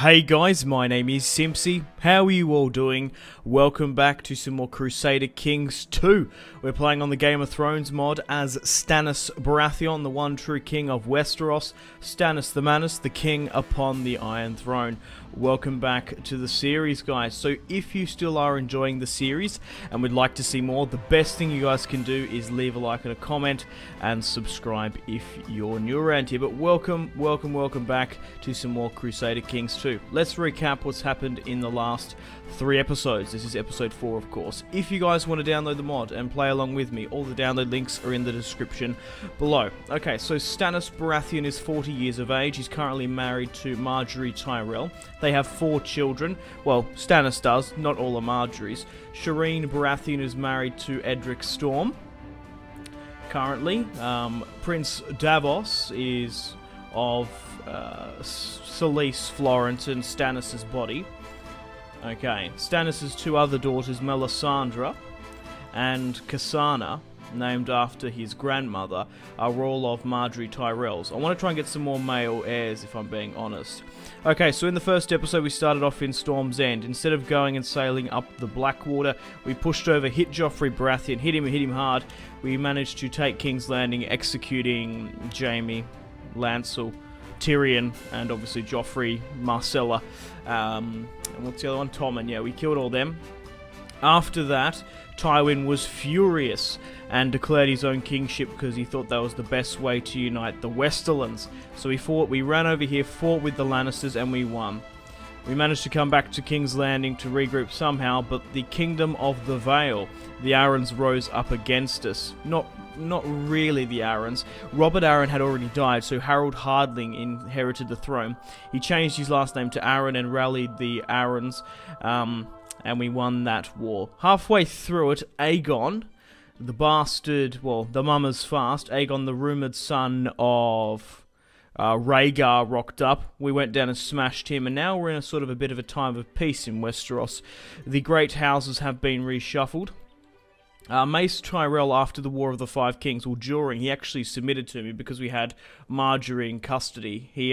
Hey guys, my name is Simpzy. How are you all doing? Welcome back to some more Crusader Kings 2. We're playing on the Game of Thrones mod as Stannis Baratheon, the one true king of Westeros. Stannis the Manus, the king upon the Iron Throne. Welcome back to the series, guys. So if you still are enjoying the series and would like to see more, the best thing you guys can do is leave a like and a comment and subscribe if you're new around here. But welcome back to some more Crusader Kings 2. Let's recap what's happened in the last 3 episodes. This is episode 4, of course. If you guys want to download the mod and play along with me, all the download links are in the description below. Okay, so Stannis Baratheon is 40 years of age. He's currently married to Margaery Tyrell. They have 4 children. Well, Stannis does, not all are Margaery's. Shireen Baratheon is married to Edric Storm. Currently, Prince Davos is of Cersei'S Florence and Stannis' body. Okay, Stannis' 2 other daughters, Melisandre and Cassana, named after his grandmother, are all of Margaery Tyrell's. I want to try and get some more male heirs, if I'm being honest. Okay, so in the first episode we started off in Storm's End. Instead of going and sailing up the Blackwater, we pushed over, hit Joffrey Baratheon, hit him hard. We managed to take King's Landing, executing Jaime, Lancel, Tyrion, and obviously Joffrey, Marcella, and what's the other one? Tommen. Yeah, we killed all them. After that, Tywin was furious and declared his own kingship because he thought that was the best way to unite the Westerlands. So we ran over here, fought with the Lannisters, and we won. We managed to come back to King's Landing to regroup somehow, but the Kingdom of the Vale, the Arryns, rose up against us. Not really the Arryns. Robert Arryn had already died, so Harold Hardling inherited the throne. He changed his last name to Arryn and rallied the Arryns, and we won that war. Halfway through it, Aegon, the bastard, well, the mama's fast, Aegon, the rumoured son of Rhaegar, rocked up. We went down and smashed him, and now we're in a sort of a bit of a time of peace in Westeros. The great houses have been reshuffled. Mace Tyrell, after the War of the Five Kings, well, during, he actually submitted to me because we had Margaery in custody. He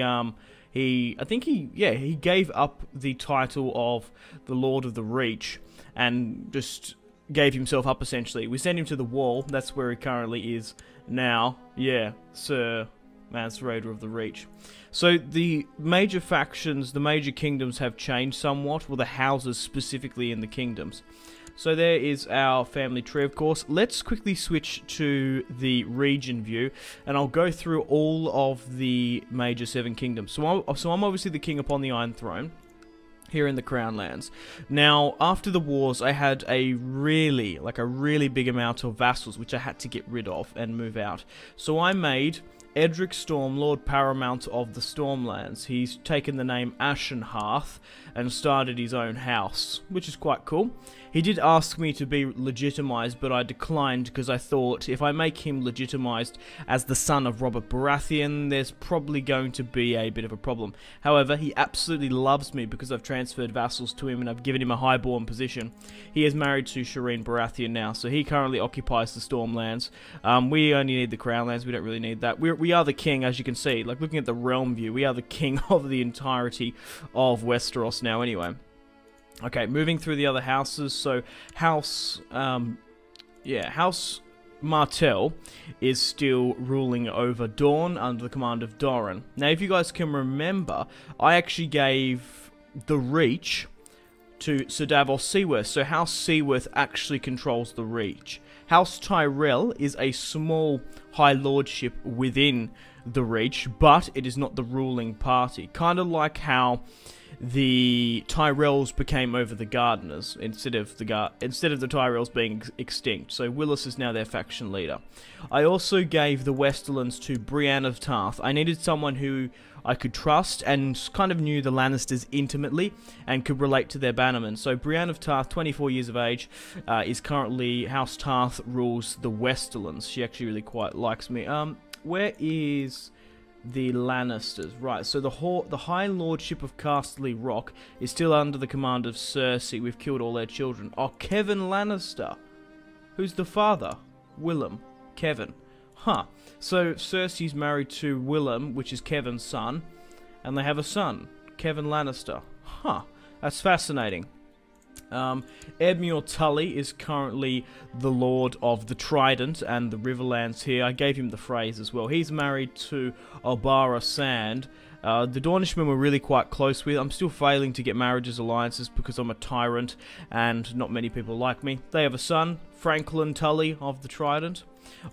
gave up the title of the Lord of the Reach and just gave himself up, essentially. We sent him to the Wall. That's where he currently is now. Yeah, Sir Maz Raider of the Reach. So the major factions, the major kingdoms have changed somewhat. Well, the houses specifically in the kingdoms. So there is our family tree, of course. Let's quickly switch to the region view, and I'll go through all of the major 7 kingdoms. So I'm obviously the king upon the Iron Throne, here in the Crown Lands. Now, after the wars, I had a really big amount of vassals, which I had to get rid of and move out. So I made Edric Storm Lord Paramount of the Stormlands. He's taken the name Ashenhearth and started his own house, which is quite cool. He did ask me to be legitimized, but I declined because I thought if I make him legitimized as the son of Robert Baratheon, there's probably going to be a bit of a problem. However, he absolutely loves me because I've transferred vassals to him and I've given him a highborn position. He is married to Shireen Baratheon now, so he currently occupies the Stormlands. We only need the Crown Lands, we don't really need that. We are the king, as you can see. Like, looking at the realm view, we are the king of the entirety of Westeros now anyway. Okay, moving through the other houses. So, House Martell is still ruling over Dorne under the command of Doran. Now, if you guys can remember, I actually gave the Reach to Sir Davos Seaworth. So, House Seaworth actually controls the Reach. House Tyrell is a small high lordship within the Reach, but it is not the ruling party. Kind of like how the Tyrells became over the Gardeners instead of the Tyrells being extinct. So Willis is now their faction leader. I also gave the Westerlands to Brienne of Tarth. I needed someone who I could trust and kind of knew the Lannisters intimately and could relate to their bannermen. So Brienne of Tarth, 24 years of age, is currently House Tarth rules the Westerlands. She actually really quite likes me. Where is the Lannisters? Right, so the High Lordship of Casterly Rock is still under the command of Cersei. We've killed all their children. Oh, Kevin Lannister. Who's the father? Willem. Kevin. Huh. So Cersei's married to Willem, which is Kevin's son, and they have a son Kevin Lannister. Huh, that's fascinating. Edmure Tully is currently the Lord of the Trident and the Riverlands here. I gave him the phrase as well. He's married to Obara Sand. The Dornishmen were really quite close with. I'm still failing to get marriages alliances because I'm a tyrant and not many people like me. They have a son, Franklin Tully of the Trident.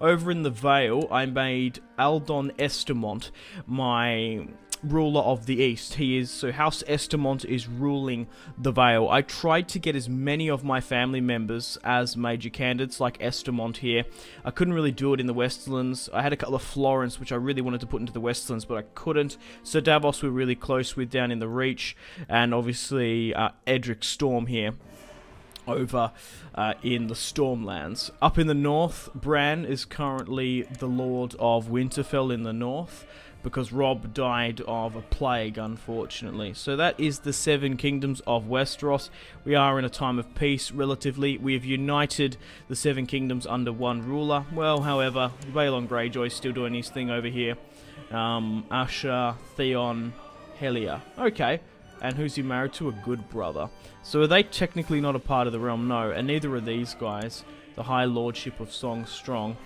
Over in the Vale, I made Aldon Estamont my ruler of the East. So House Estamont is ruling the Vale. I tried to get as many of my family members as major candidates, like Estamont here. I couldn't really do it in the Westerlands. I had a couple of Florence, which I really wanted to put into the Westerlands, but I couldn't. So Davos we're really close with down in the Reach, and obviously Edric Storm here over in the Stormlands. Up in the north, Bran is currently the Lord of Winterfell in the north, because Robb died of a plague, unfortunately. So that is the 7 kingdoms of Westeros. We are in a time of peace, relatively. We have united the 7 kingdoms under one ruler. Well, however, Balon Greyjoy is still doing his thing over here. Asha, Theon, Helia. Okay. And who's he married to? A good brother. So are they technically not a part of the realm? No, and neither are these guys. The High Lordship of Song Strong.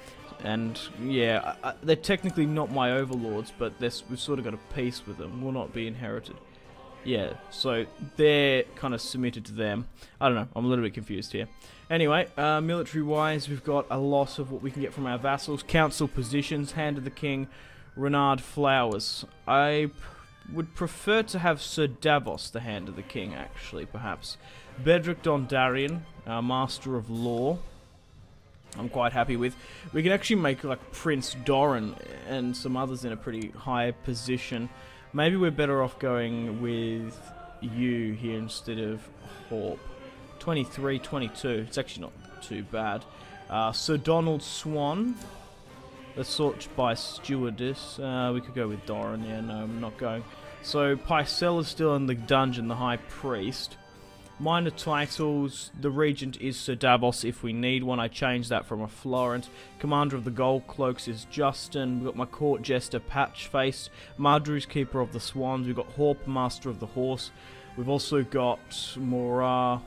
And yeah, they're technically not my overlords, but we've sort of got a peace with them. Will not be inherited. Yeah, so they're kind of submitted to them. I don't know, I'm a little bit confused here. Anyway, military-wise, we've got a lot of what we can get from our vassals. Council positions, Hand of the King, Renard Flowers. I would prefer to have Sir Davos, the Hand of the King, actually, perhaps. Bedrick Dondarrion, Master of Law. I'm quite happy with. We can actually make like Prince Doran and some others in a pretty high position. Maybe we're better off going with you here instead of Horp. 23, 22. It's actually not too bad. Sir Donald Swan. Let's sort by stewardess. We could go with Doran. Yeah, no, I'm not going. So Pycelle is still in the dungeon, the High Priest. Minor titles, the Regent is Sir Davos if we need one. I changed that from a Florent. Commander of the Gold Cloaks is Justin. We've got my Court Jester Patchface. Marjorie's Keeper of the Swans. We've got Horp, Master of the Horse. We've also got Mohar,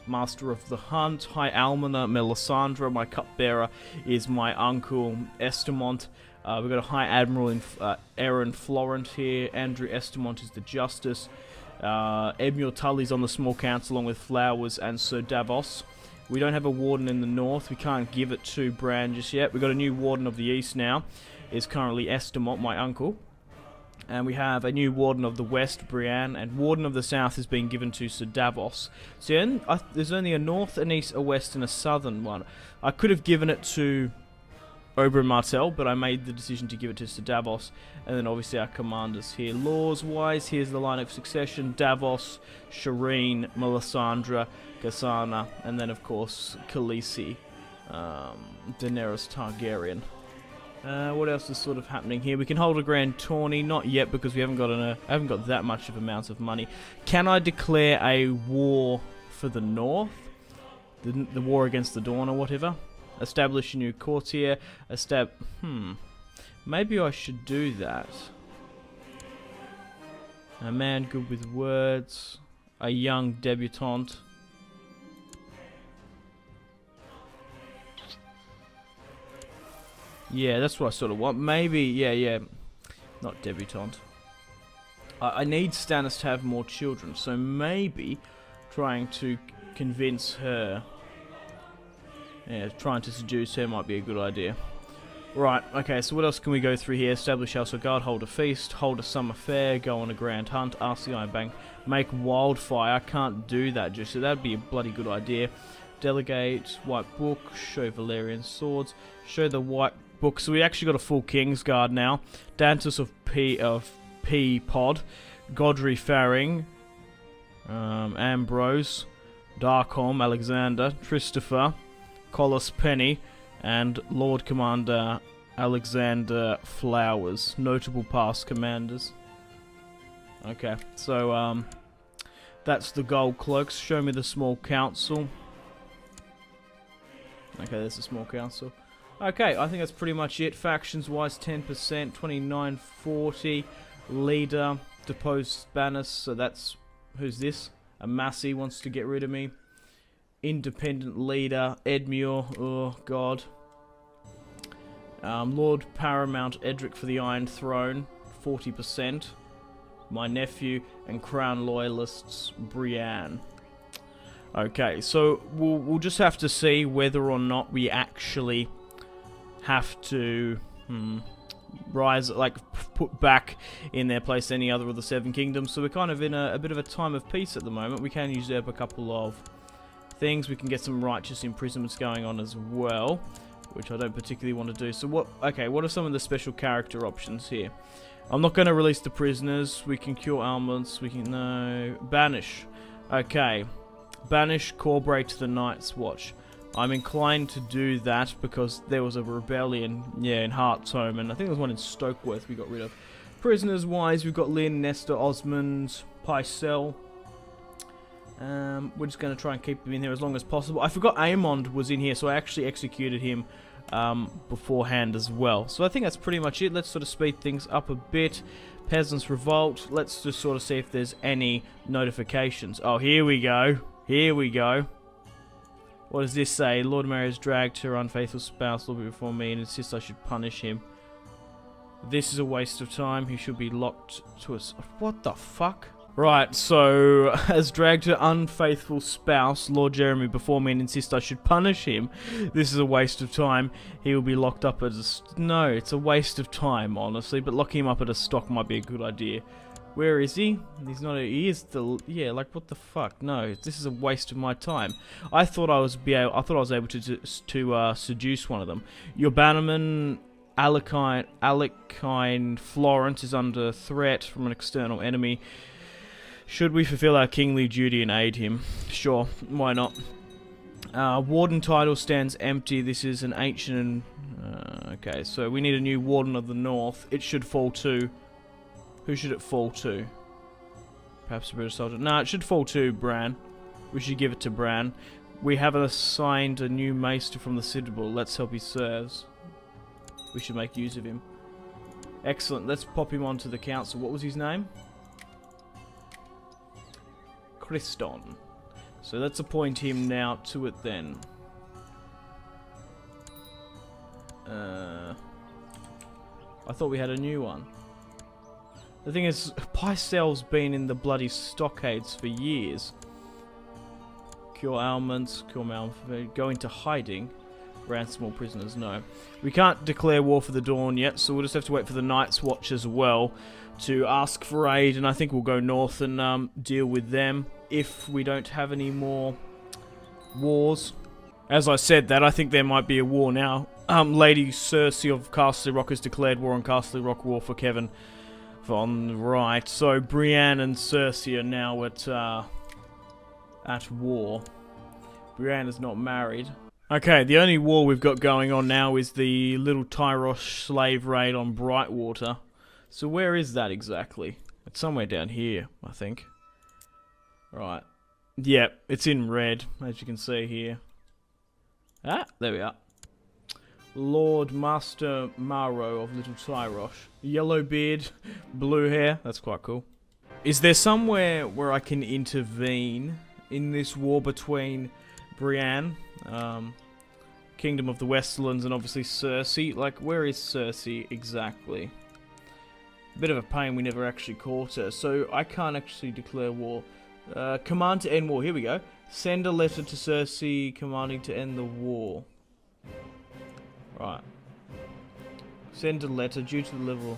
Master of the Hunt. High Almoner, Melisandre. My Cupbearer is my uncle Estamont. We've got a High Admiral in Aaron Florent here. Andrew Estamont is the Justice. Edmure Tully's on the small council along with Flowers and Sir Davos. We don't have a warden in the north. We can't give it to Bran just yet. We've got a new warden of the east now. Is currently Estamont, my uncle. And we have a new warden of the west, Brienne, and warden of the south has been given to Sir Davos. So there's only a north, an east, a west, and a southern one. I could have given it to Oberyn Martell, but I made the decision to give it to Sir Davos. And then obviously our commanders here. Laws-wise, here's the line of succession. Davos, Shireen, Melisandre, Cassana, and then of course Khaleesi, Daenerys Targaryen. What else is sort of happening here? We can hold a grand tourney, not yet because we haven't got that much of amounts of money. Can I declare a war for the north? The war against the Dawn or whatever? Establish a new courtier. Maybe I should do that. A man good with words. A young debutante. Yeah, that's what I sort of want. Maybe, yeah. Not debutante. I need Stannis to have more children, so maybe trying to convince her... Yeah, trying to seduce her might be a good idea. Right, okay, so what else can we go through here? Establish House of Guard, hold a feast, hold a summer fair, go on a grand hunt, ask the Iron Bank, make wildfire. I can't do that just so that'd be a bloody good idea. Delegate, white book, show Valerian swords, show the white book. So we actually got a full King's Guard now. Dantus of P Pod, Godry Faring, Ambrose, Darkholm, Alexander, Christopher, Collis Penny, and Lord Commander Alexander Flowers. Notable past commanders. Okay, so that's the Gold Cloaks. Show me the small council. Okay, there's the small council. Okay, I think that's pretty much it. Factions wise, 10%, 2940. Leader, Deposed Stannis, so that's... Who's this? A Massey wants to get rid of me. Independent leader, Edmure, oh god. Lord Paramount Edric for the Iron Throne, 40%. My nephew, and Crown Loyalists, Brienne. Okay, so we'll just have to see whether or not we actually have to rise, like put back in their place any other of the Seven Kingdoms. So we're kind of in a bit of a time of peace at the moment. We can usurp a couple of things. We can get some righteous imprisonments going on as well, which I don't particularly want to do. So what? Okay, what are some of the special character options here? I'm not going to release the prisoners. We can cure ailments. We can banish. Okay, banish Corbray to the Night's Watch. I'm inclined to do that because there was a rebellion, yeah, in Hearthome, and I think there was one in Stokeworth we got rid of. Prisoners wise, we've got Lynn, Nestor, Osmond, Pycelle. We're just going to try and keep them in here as long as possible. I forgot Aemond was in here, so I actually executed him beforehand as well. So I think that's pretty much it. Let's sort of speed things up a bit. Peasants Revolt. Let's just sort of see if there's any notifications. Oh, here we go. Here we go. What does this say? Lord Mary has dragged her unfaithful spouse a little bit before me and insists I should punish him. This is a waste of time. He should be locked to us. What the fuck? Right, so, has dragged her unfaithful spouse, Lord Jeremy, before me and insists I should punish him. This is a waste of time. He will be locked up at a... No, it's a waste of time, honestly, but locking him up at a stock might be a good idea. Where is he? He's not... He is the... Yeah, like, what the fuck? No, this is a waste of my time. I thought I was able to seduce one of them. Your bannerman... Alecine Florence is under threat from an external enemy. Should we fulfill our kingly duty and aid him? Sure, why not? Warden title stands empty. This is an ancient... okay, so we need a new Warden of the North. It should fall to... Who should it fall to? Perhaps a British soldier. No, it should fall to Bran. We should give it to Bran. We have assigned a new maester from the Citadel. Let's hope he serves. We should make use of him. Excellent. Let's pop him onto the council. What was his name? Christon. So let's appoint him now to it then. I thought we had a new one. The thing is, Pycelle's been in the bloody stockades for years. Cure ailments, cure malfunction, go into hiding. Ransom all prisoners, no. We can't declare war for the Dawn yet, so we'll just have to wait for the Night's Watch as well to ask for aid, and I think we'll go north and deal with them if we don't have any more wars. As I said that, I think there might be a war now. Lady Cersei of Castle Rock has declared war on Castle Rock, war for Kevin von Right. So Brienne and Cersei are now at war. Brienne is not married. Okay, the only war we've got going on now is the little Tyrosh slave raid on Brightwater. So where is that exactly? It's somewhere down here, I think. Right. Yep, it's in red, as you can see here. Ah, there we are. Lord Master Maro of Little Tyrosh. Yellow beard, blue hair. That's quite cool. Is there somewhere where I can intervene in this war between Brienne, Kingdom of the Westerlands, and obviously Cersei? Like, where is Cersei exactly? Bit of a pain we never actually caught her, so I can't actually declare war. Command to end war, here we go. Send a letter to Cersei commanding to end the war. Right. Send a letter due to the level...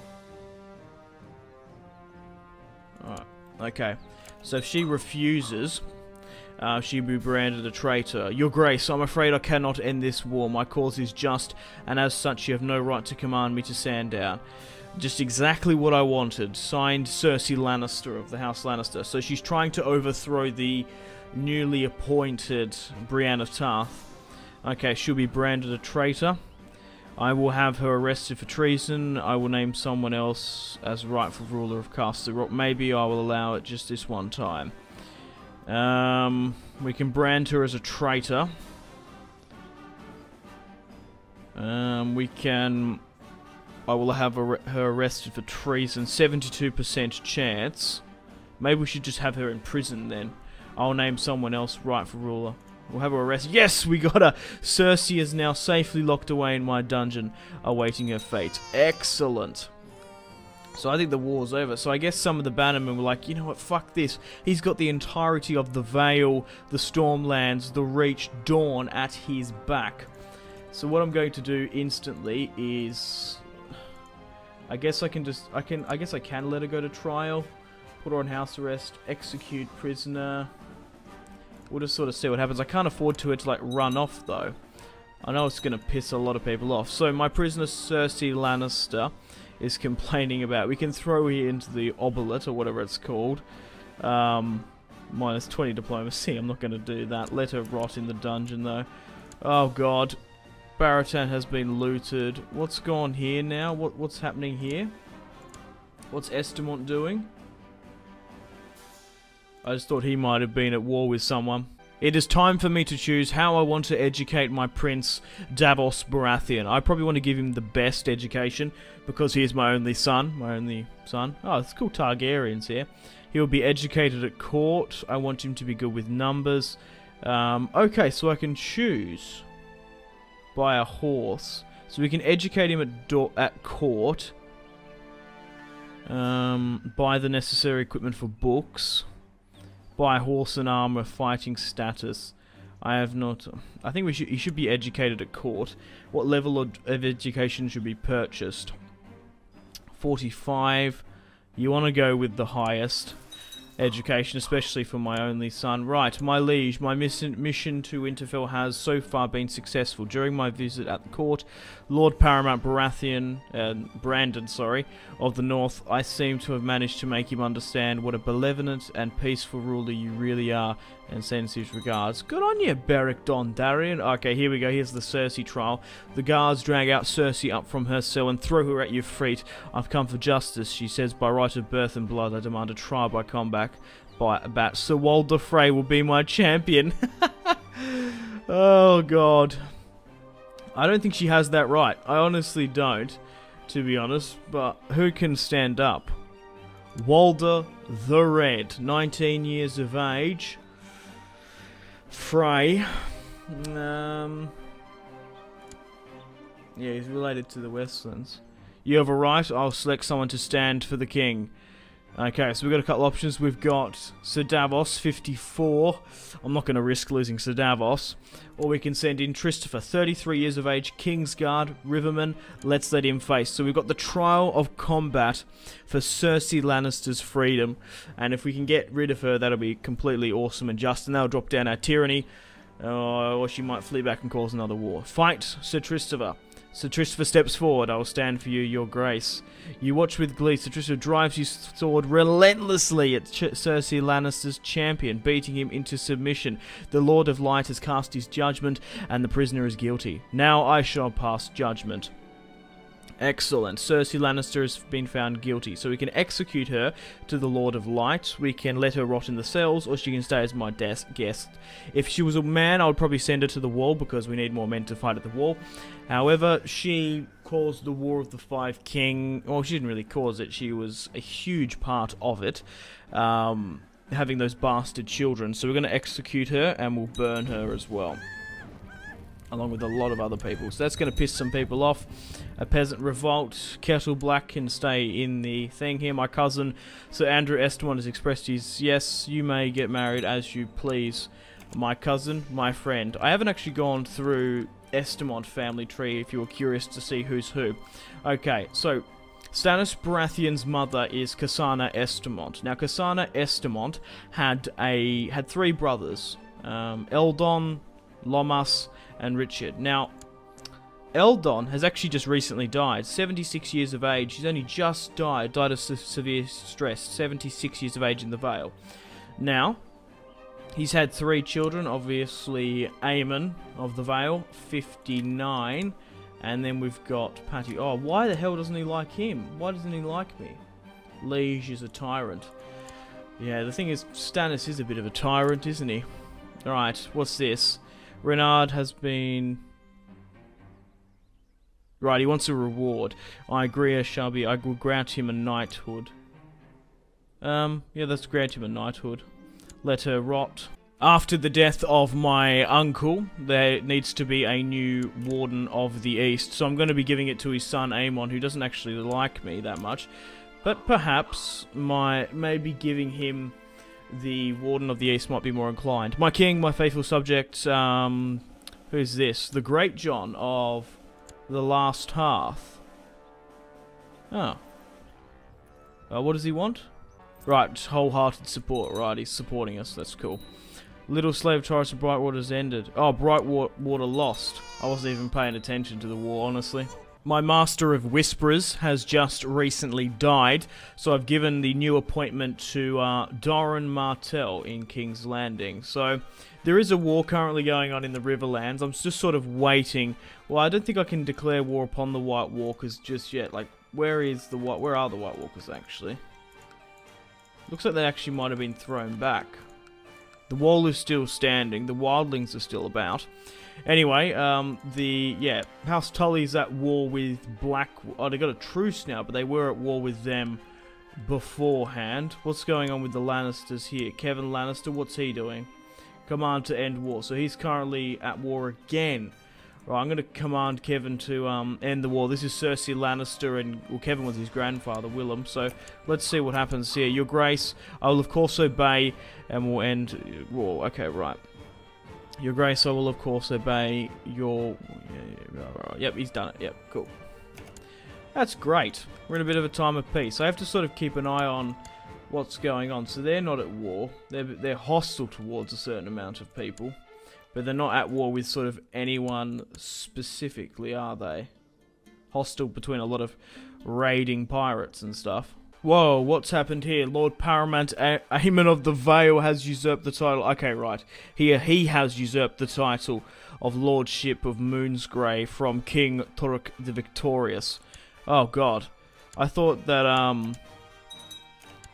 Alright, okay. So if she refuses... she'll be branded a traitor. Your Grace, I'm afraid I cannot end this war. My cause is just, and as such you have no right to command me to stand down. Just exactly what I wanted. Signed, Cersei Lannister of the House Lannister. So she's trying to overthrow the newly appointed Brienne of Tarth. Okay, she'll be branded a traitor. I will have her arrested for treason. I will name someone else as rightful ruler of Castle Rock. Maybe I will allow it just this one time. We can brand her as a traitor. We can I will have her arrested for treason. 72% chance. Maybe we should just have her in prison then. I'll name someone else rightful ruler. We'll have her arrested. Yes, we got her! Cersei is now safely locked away in my dungeon, awaiting her fate. Excellent. So I think the war's over. So I guess some of the bannermen were like, you know what, fuck this. He's got the entirety of the Vale, the Stormlands, the Reach, Dawn at his back. So what I'm going to do instantly is... I guess I can let her go to trial. Put her on house arrest. Execute prisoner. We'll just sort of see what happens. I can't afford to like run off though. I know it's going to piss a lot of people off. So my prisoner Cersei Lannister is complaining about... We can throw her into the obelette or whatever it's called. Minus 20 diplomacy. I'm not going to do that. Let her rot in the dungeon though. Oh god. Baratheon has been looted. What's gone here now? What's happening here? What's Estamont doing? I just thought he might have been at war with someone. It is time for me to choose how I want to educate my prince, Davos Baratheon. I probably want to give him the best education, because he is my only son. Oh, it's cool Targaryens here. He'll be educated at court. I want him to be good with numbers. Okay, so I can choose. Buy a horse. So we can educate him at court. Buy the necessary equipment for books. Buy horse and armor, fighting status. I have not... I think he should be educated at court. What level of education should be purchased? 45. You want to go with the highest education, especially for my only son. Right, my liege, my mission to Winterfell has so far been successful. During my visit at the court, Lord Paramount Brandon, of the North, I seem to have managed to make him understand what a benevolent and peaceful ruler you really are, and sends his regards. Good on you, Beric Dondarrion. Okay, here we go. Here's the Cersei trial. The guards drag out Cersei up from her cell and throw her at your feet. I've come for justice, she says. By right of birth and blood, I demand a trial by combat. Sir Walder Frey will be my champion. Oh, God. I don't think she has that right. I honestly don't, to be honest. But who can stand up? Walder the Red, 19 years of age. Frey. Yeah, he's related to the Westlands. You have a right. I'll select someone to stand for the king. Okay, so we've got a couple options. We've got Sir Davos, 54. I'm not going to risk losing Sir Davos. Or we can send in Christopher, 33 years of age, Kingsguard, Riverman. Let's let him face. So we've got the trial of combat for Cersei Lannister's freedom. And if we can get rid of her, that'll be completely awesome and just. And that'll drop down our tyranny. Or she might flee back and cause another war. Fight, Sir Christopher. Sir Christopher steps forward. I will stand for you, your grace. You watch with glee. Sir Christopher drives his sword relentlessly at Cersei Lannister's champion, beating him into submission. The Lord of Light has cast his judgment, and the prisoner is guilty. Now I shall pass judgment. Excellent. Cersei Lannister has been found guilty, so we can execute her to the Lord of Light. We can let her rot in the cells, or she can stay as my guest. If she was a man, I would probably send her to the wall, because we need more men to fight at the wall. However, she caused the War of the Five King. Well, she didn't really cause it. She was a huge part of it, having those bastard children. So we're going to execute her, and we'll burn her as well, along with a lot of other people. So that's going to piss some people off. A Peasant Revolt. Kettle Black can stay in the thing here. My cousin, Sir Andrew Estamont, has expressed his yes, you may get married as you please. My cousin, my friend. I haven't actually gone through Estamont family tree if you were curious to see who's who. Okay, so Stannis Baratheon's mother is Cassana Estamont. Now, Cassana Estamont had three brothers. Eldon, Lomas, and Richard. Now, Eldon has actually just recently died, 76 years of age. He's only just died of severe stress, 76 years of age in the Vale. Now, he's had three children, obviously Aemon of the Vale, 59, and then we've got Patty. Oh, why the hell doesn't he like him? Why doesn't he like me? Liege is a tyrant. Yeah, the thing is, Stannis is a bit of a tyrant, isn't he? Alright, what's this? Renard has been... Right, he wants a reward. I agree, I will grant him a knighthood. Yeah, let's grant him a knighthood. Let her rot. After the death of my uncle, there needs to be a new Warden of the East, so I'm going to be giving it to his son Aemon, who doesn't actually like me that much. But perhaps maybe giving him the Warden of the East might be more inclined. My king, my faithful subject, who's this? The Great John of the Last Hearth. Oh. What does he want? Right, wholehearted support. Right, he's supporting us. That's cool. Little slave Taurus of Brightwater's ended. Oh, Brightwater lost. I wasn't even paying attention to the war, honestly. My Master of Whisperers has just recently died, so I've given the new appointment to Doran Martell in King's Landing. So, there is a war currently going on in the Riverlands. I'm just sort of waiting. Well, I don't think I can declare war upon the White Walkers just yet. Like, where are the White Walkers, actually? Looks like they actually might have been thrown back. The wall is still standing. The wildlings are still about. Anyway, House Tully's at war with Oh, they got a truce now, but they were at war with them beforehand. What's going on with the Lannisters here? Kevin Lannister, what's he doing? Command to end war. So he's currently at war again. Right, I'm going to command Kevin to end the war. This is Cersei Lannister, and well, Kevin was his grandfather, Willem. So let's see what happens here. Your Grace, I will of course obey, and we'll end war. Okay, right. Your Grace, I will of course obey your... Yep, he's done it. Yep, cool. That's great. We're in a bit of a time of peace. I have to sort of keep an eye on what's going on. So they're not at war. They're hostile towards a certain amount of people. But they're not at war with sort of anyone specifically, are they? Hostile between a lot of raiding pirates and stuff. Whoa, what's happened here? Lord Paramount Aemon of the Vale has usurped the title. Okay, right. Here, he has usurped the title of Lordship of Moonsgrey from King Turek the Victorious. Oh, God. I thought that,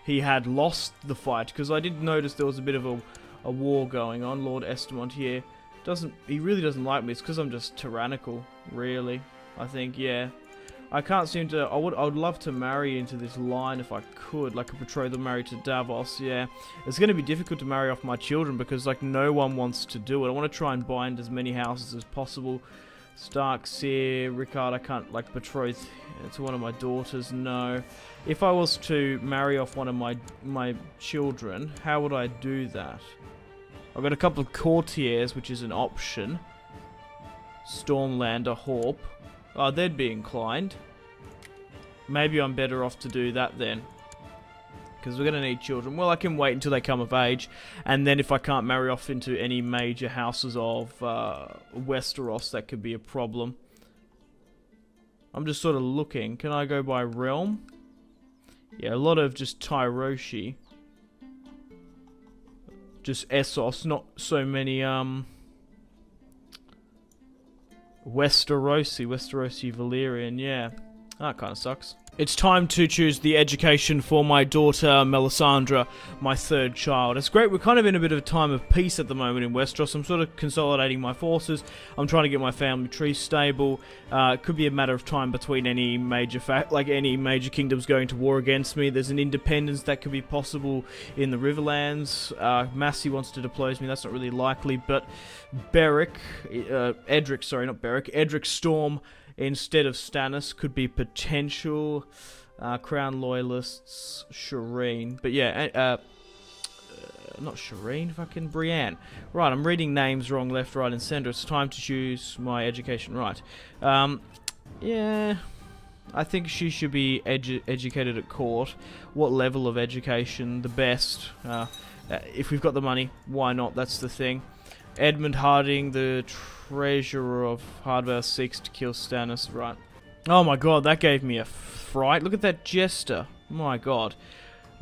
he had lost the fight, because I did notice there was a bit of a war going on. Lord Estamont here he really doesn't like me. It's because I'm just tyrannical, really. I think, yeah. I can't seem to... I would love to marry into this line if I could, like a betrothal married to Davos, yeah. It's going to be difficult to marry off my children because, like, no one wants to do it. I want to try and bind as many houses as possible. Stark, Sear, Rickard, I can't, like, betroth to one of my daughters, no. If I was to marry off one of my children, how would I do that? I've got a couple of courtiers, which is an option. Stormlander, Horp. Oh, they'd be inclined. Maybe I'm better off to do that then. Because we're going to need children. Well, I can wait until they come of age. And then if I can't marry off into any major houses of Westeros, that could be a problem. I'm just sort of looking. Can I go by realm? Yeah, a lot of just Tyroshi. Just Essos, not so many, Westerosi Valyrian, yeah. That kind of sucks. It's time to choose the education for my daughter, Melisandre, my third child. It's great, we're kind of in a bit of a time of peace at the moment in Westeros. I'm sort of consolidating my forces. I'm trying to get my family tree stable. It could be a matter of time between any major any major kingdoms going to war against me. There's an independence that could be possible in the Riverlands. Massey wants to depose me, that's not really likely, but Edric Storm instead of Stannis could be potential. Crown Loyalists, Shireen. But yeah, not Shireen, fucking Brienne. Right, I'm reading names wrong, left, right, and center. It's time to choose my education. Right. Yeah, I think she should be educated at court. What level of education? The best. If we've got the money, why not? That's the thing. Edmund Harding, the treasurer of Hardware, seeks to kill Stannis. Right. Oh my god, that gave me a fright. Look at that jester. My god.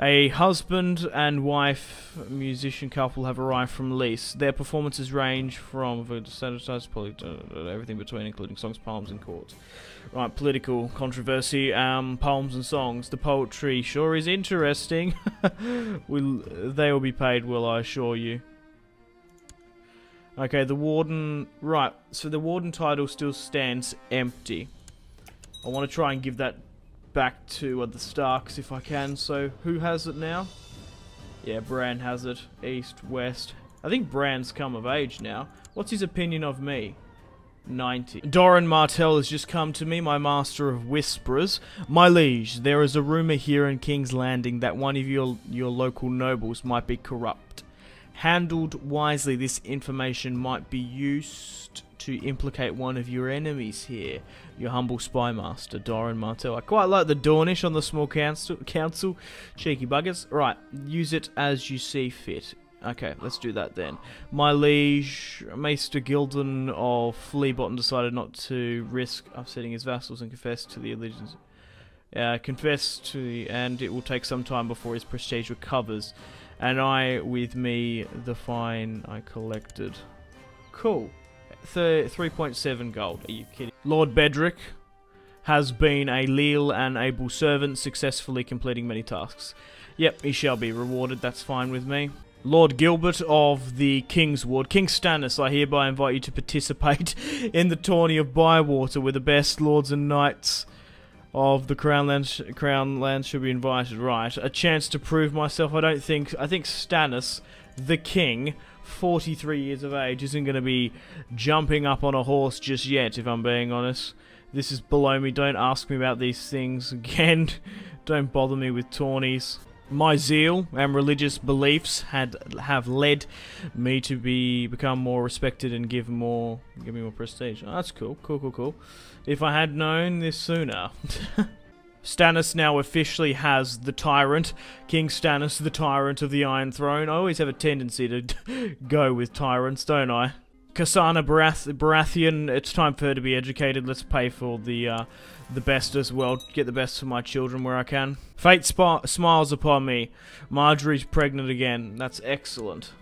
A husband and wife musician couple have arrived from Lys. Their performances range from everything between, including songs, poems, and chords. Right, political controversy, poems and songs. The poetry sure is interesting. They will be paid well, I assure you. Okay, the warden... Right, so the warden title still stands empty. I want to try and give that back to the Starks if I can. So, who has it now? Yeah, Bran has it. East, west. I think Bran's come of age now. What's his opinion of me? 90. Doran Martell has just come to me, my master of whisperers. My liege, there is a rumour here in King's Landing that one of your local nobles might be corrupt. Handled wisely, this information might be used to implicate one of your enemies here. Your humble spy master, Doran Martell. I quite like the Dornish on the small council. Cheeky buggers. Right, use it as you see fit. Okay, let's do that then. My liege, Maester Gildan of Fleabottom decided not to risk upsetting his vassals and confessed to the allegiance. And it will take some time before his prestige recovers. And I, with me, the fine I collected. Cool. 3.7 gold. Are you kidding? Lord Bedrick has been a leal and able servant, successfully completing many tasks. Yep, he shall be rewarded. That's fine with me. Lord Gilbert of the King's Ward. King Stannis, I hereby invite you to participate in the tourney of Bywater, where the best lords and knights of the Crown Lands should be invited. Right, a chance to prove myself. I think Stannis, the King, 43 years of age, isn't going to be jumping up on a horse just yet, if I'm being honest. This is below me. Don't ask me about these things again. Don't bother me with tourneys. My zeal and religious beliefs have led me to become more respected and give me more prestige. Oh, that's cool. Cool. If I had known this sooner. Stannis now officially has the Tyrant. King Stannis, the Tyrant of the Iron Throne. I always have a tendency to go with tyrants, don't I? Cassana Baratheon, it's time for her to be educated. Let's pay for the best as well. Get the best for my children where I can. Fate smiles upon me. Marjorie's pregnant again. That's excellent.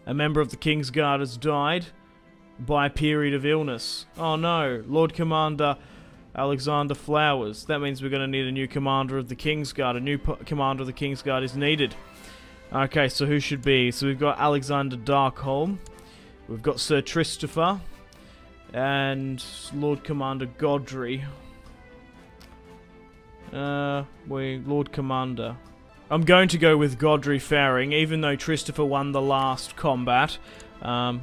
A member of the King's Guard has died by a period of illness. Oh no, Lord Commander Alexander Flowers. That means we're going to need a new commander of the King's Guard. A new commander of the King's Guard is needed. Okay, so who should be? So we've got Alexander Darkholm. We've got Sir Christopher and Lord Commander Godry. Lord Commander. I'm going to go with Godry Faring, even though Christopher won the last combat.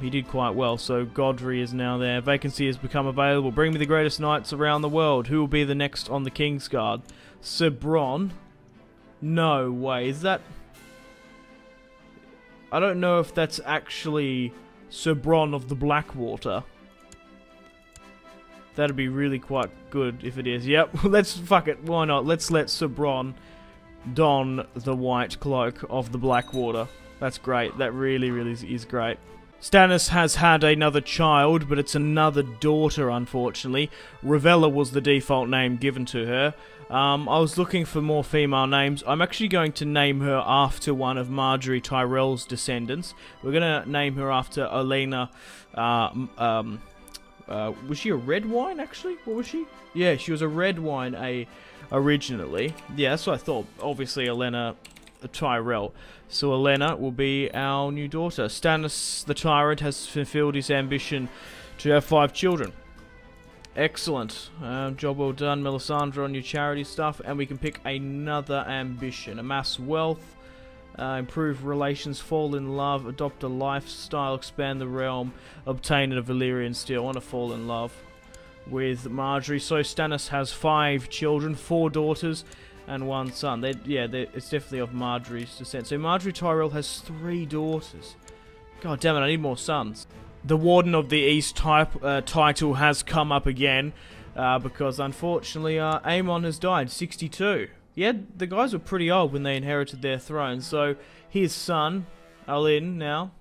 He did quite well, so Godry is now there. Vacancy has become available. Bring me the greatest knights around the world. Who will be the next on the King's Guard? Sir Bronn? No way. Is that... I don't know if that's actually Sir Bronn of the Blackwater. That'd be really quite good if it is. Yep, let's fuck it. Why not? Let's let Sir Bronn don the white cloak of the Blackwater. That's great. That really is great. Stannis has had another child, but it's another daughter, unfortunately. Ravella was the default name given to her. I was looking for more female names. I'm actually going to name her after one of Marjorie Tyrell's descendants. We're going to name her after Olenna. Was she a red wine, actually? What was she? Yeah, she was a red wine originally. Yeah, that's what I thought. Obviously, Olenna Tyrell. So Olenna will be our new daughter. Stannis the Tyrant has fulfilled his ambition to have 5 children. Excellent. Job well done, Melisandre, on your charity stuff. And we can pick another ambition. Amass wealth, improve relations, fall in love, adopt a lifestyle, expand the realm, obtain a Valyrian steel. I want to fall in love with Marjorie. So Stannis has 5 children, 4 daughters, and 1 son. It's definitely of Marjorie's descent. So Marjorie Tyrell has 3 daughters. God damn it, I need more sons. The Warden of the East title has come up again, because unfortunately Aemon has died, 62. Yeah, the guys were pretty old when they inherited their throne, so his son, Alyn, now,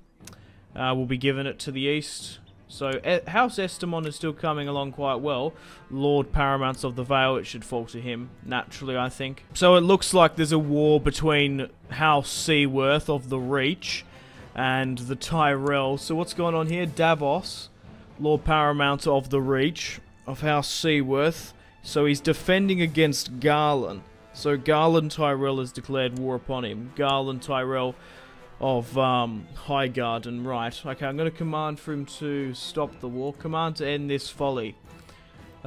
will be given it to the East. So House Estamon is still coming along quite well. Lord Paramounts of the Vale, it should fall to him, naturally, I think. So it looks like there's a war between House Seaworth of the Reach and the Tyrell. So what's going on here? Davos, Lord Paramount of the Reach of House Seaworth. So he's defending against Garland. So Garland Tyrell has declared war upon him. Garland Tyrell of Highgarden, right. Okay, I'm going to command for him to stop the war. Command to end this folly.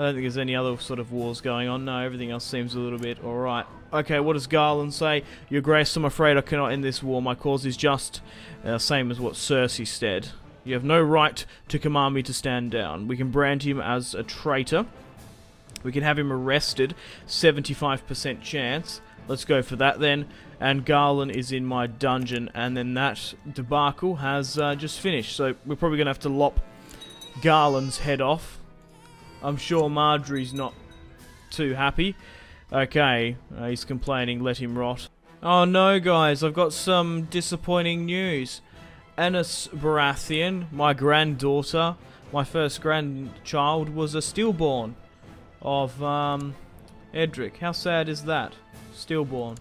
I don't think there's any other sort of wars going on. No, everything else seems a little bit alright. Okay, what does Garland say? Your Grace, I'm afraid I cannot end this war. My cause is just same as what Cersei said. You have no right to command me to stand down. We can brand him as a traitor. We can have him arrested. 75% chance. Let's go for that then. And Garland is in my dungeon. And then that debacle has just finished. So we're probably going to have to lop Garland's head off. I'm sure Marjorie's not too happy. Okay, he's complaining, let him rot. Oh no guys, I've got some disappointing news. Stannis Baratheon, my granddaughter, my first grandchild, was a stillborn of Edric. How sad is that? Stillborn.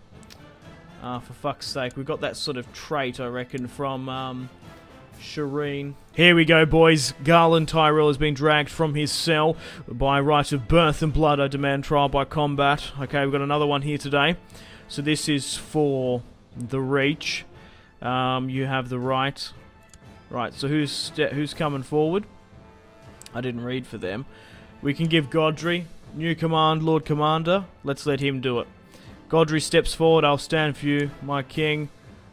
For fuck's sake, we got that sort of trait, I reckon, from Shireen. Here we go, boys. Garland Tyrell has been dragged from his cell by right of birth and blood. I demand trial by combat. Okay, we've got another one here today. So this is for the Reach. You have the right. Right, so who's coming forward? I didn't read for them. We can give Godry new command, Lord Commander. Let's let him do it. Godry steps forward. I'll stand for you, my king.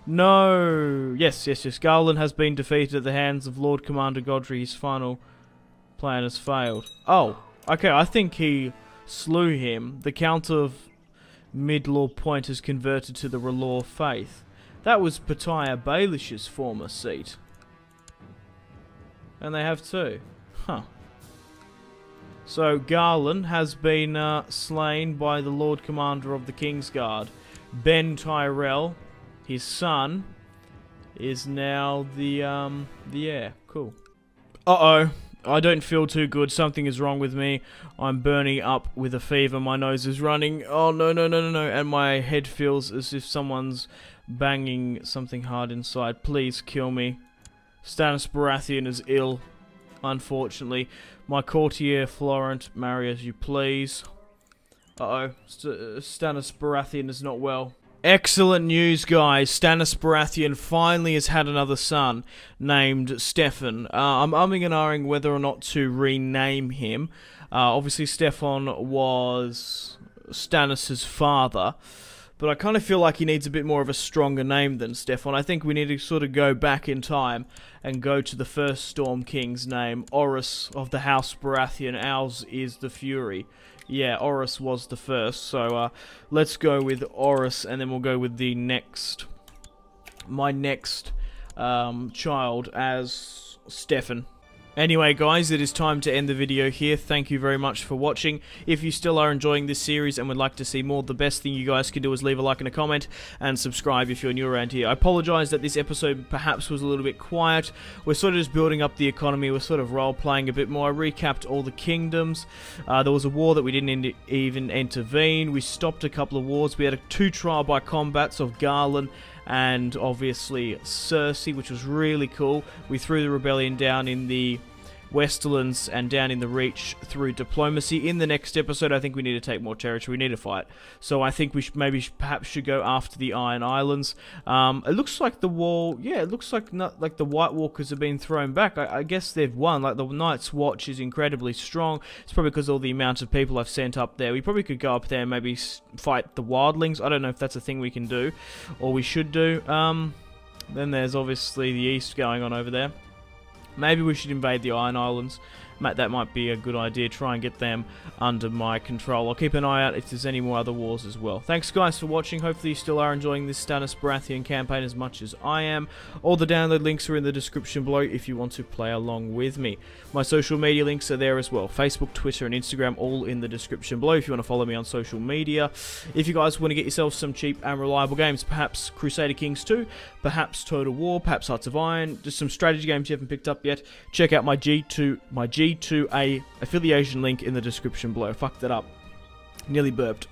No! Yes. Garland has been defeated at the hands of Lord Commander Godry. His final plan has failed. Oh, okay, I think he slew him. The Count of Midlaw Point has converted to the R'hllor faith. That was Pattaya Baelish's former seat. And they have two. Huh. So, Garland has been slain by the Lord Commander of the Kingsguard. Ben Tyrell, his son, is now the heir. Cool. Uh-oh. I don't feel too good. Something is wrong with me. I'm burning up with a fever. My nose is running. Oh, no. And my head feels as if someone's banging something hard inside. Please kill me. Stannis Baratheon is ill, unfortunately. My courtier, Florent, marry as you please. Uh-oh. Stannis Baratheon is not well. Excellent news, guys. Stannis Baratheon finally has had another son named Stefan. I'm umming and ahhing whether or not to rename him. Obviously, Stefan was Stannis' father, but I kind of feel like he needs a bit more of a stronger name than Stefan. I think we need to sort of go back in time and go to the first Storm King's name, Orys of the House Baratheon. Ours is the Fury. Yeah, Orys was the first, so let's go with Orys, and then we'll go with the next, my next child as Stefan. Anyway guys, it is time to end the video here. Thank you very much for watching. If you still are enjoying this series and would like to see more, the best thing you guys can do is leave a like and a comment, and subscribe if you're new around here. I apologise that this episode perhaps was a little bit quiet. We're sort of just building up the economy, we're sort of role-playing a bit more. I recapped all the kingdoms. There was a war that we didn't even intervene. We stopped a couple of wars. We had 2 trial by combats of Garland and obviously Cersei, which was really cool. We threw the rebellion down in the Westerlands and down in the Reach through diplomacy. In the next episode, I think we need to take more territory. We need to fight. So I think we perhaps should go after the Iron Islands. It looks like the wall, yeah, it looks like the White Walkers have been thrown back. I guess they've won. Like, the Night's Watch is incredibly strong. It's probably because of all the amount of people I've sent up there. We probably could go up there and maybe fight the Wildlings. I don't know if that's a thing we can do, or we should do. Then there's obviously the East going on over there. Maybe we should invade the Iron Islands. That might be a good idea. Try and get them under my control. I'll keep an eye out if there's any more other wars as well. Thanks guys for watching. Hopefully you still are enjoying this Stannis Baratheon campaign as much as I am. All the download links are in the description below if you want to play along with me. My social media links are there as well. Facebook, Twitter and Instagram, all in the description below if you want to follow me on social media. If you guys want to get yourself some cheap and reliable games, perhaps Crusader Kings 2, perhaps Total War, perhaps Hearts of Iron, just some strategy games you haven't picked up yet, check out my G2A affiliation link in the description below. Fucked that up. Nearly burped.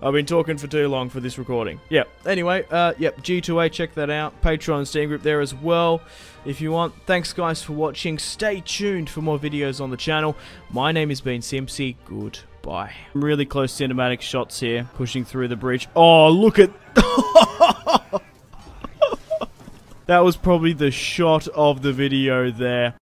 I've been talking for too long for this recording. Yep. Anyway, yep, G2A, check that out. Patreon and Steam group there as well, if you want. Thanks guys for watching. Stay tuned for more videos on the channel. My name has been Simpzy. Goodbye. Really close cinematic shots here, pushing through the bridge. Oh, look at... That was probably the shot of the video there.